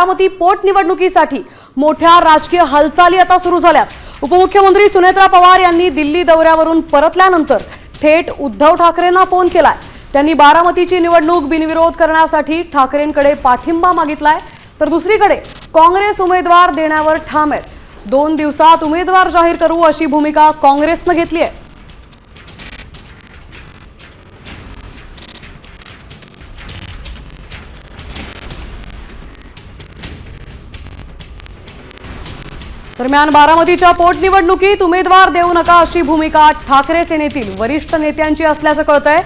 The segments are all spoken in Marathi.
बारामती पोटनिवडणुकीसाठी मोठ्या राजकीय हालचाली आता सुरू झाल्यात। उपमुख्यमंत्री सुनेत्रा पवार यांनी दिल्ली दौऱ्यावरून परतल्यानंतर थेट उद्धव ठाकरेंना फोन केलाय। त्यांनी बारामतीची निवडणूक बिनविरोध करण्यासाठी ठाकरेंकडे पाठिंबा मागितलाय, तर दुसरीकडे काँग्रेस उमेदवार देण्यावर ठाम आहे। 2 दिवसात उमेदवार जाहीर करू अशी भूमिका काँग्रेसने घेतली आहे। दरम्यान बारामतीच्या पोटनिवडणुकीत उमेदवार देऊ नका अशी भूमिका ठाकरे सेनेतील वरिष्ठ नेत्यांची असल्याचं कळतंय।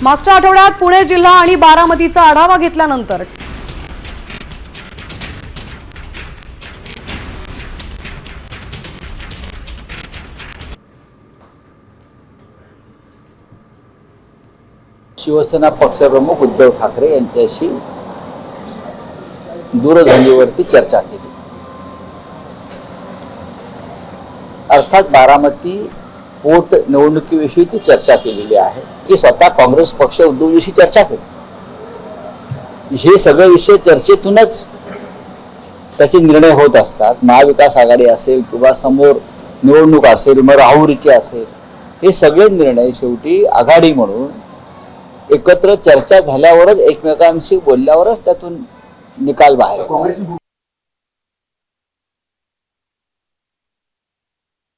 मागच्या आठवड्यात पुणे जिल्हा आणि बारामतीचा आढावा घेतल्यानंतर शिवसेना पक्षप्रमुख उद्धव ठाकरे यांच्याशी दूरध्वनीवरती चर्चा केली। अर्थात बारामती पोट निवडणुकीविषयी ती चर्चा केलेली आहे की स्वतः काँग्रेस पक्ष उद्धवजीशी चर्चा केली। हे सगळे विषय चर्चेतूनच त्याचे निर्णय होत असतात। महाविकास आघाडी असेल किंवा समोर निवडणूक असेल, मग राहुरीची असेल, हे सगळे निर्णय शेवटी आघाडी म्हणून एकत्र चर्चा झाल्यावरच, एकमेकांशी बोलल्यावरच त्यातून निकाल बाहेर येतो।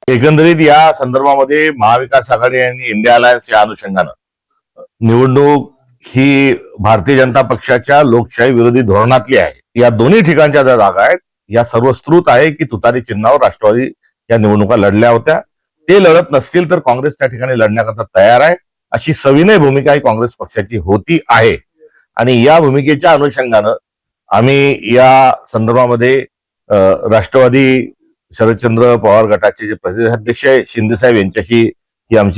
एकंदरीत या संदर्भामध्ये महाविकास आघाडी आणि इंडिया अलायन्स या अनुषंगानं निवडणूक ही भारतीय जनता पक्षाच्या लोकशाही विरोधी धोरणातली आहे। या दोन्ही ठिकाणच्या ज्या जागा आहेत या सर्वस्कृत आहे की तुतारी चिन्हावर राष्ट्रवादी या निवडणुका लढल्या होत्या। ते लढत नसतील तर काँग्रेस त्या ठिकाणी लढण्याकरता तयार आहे अशी सविनय भूमिका ही काँग्रेस पक्षाची होती आहे। आणि या भूमिकेच्या अनुषंगानं आम्ही या संदर्भामध्ये राष्ट्रवादी शरदचंद्र पवार गटाचे जे प्रदेशाध्यक्ष शिंदे साहेब यांच्याशी ही आमची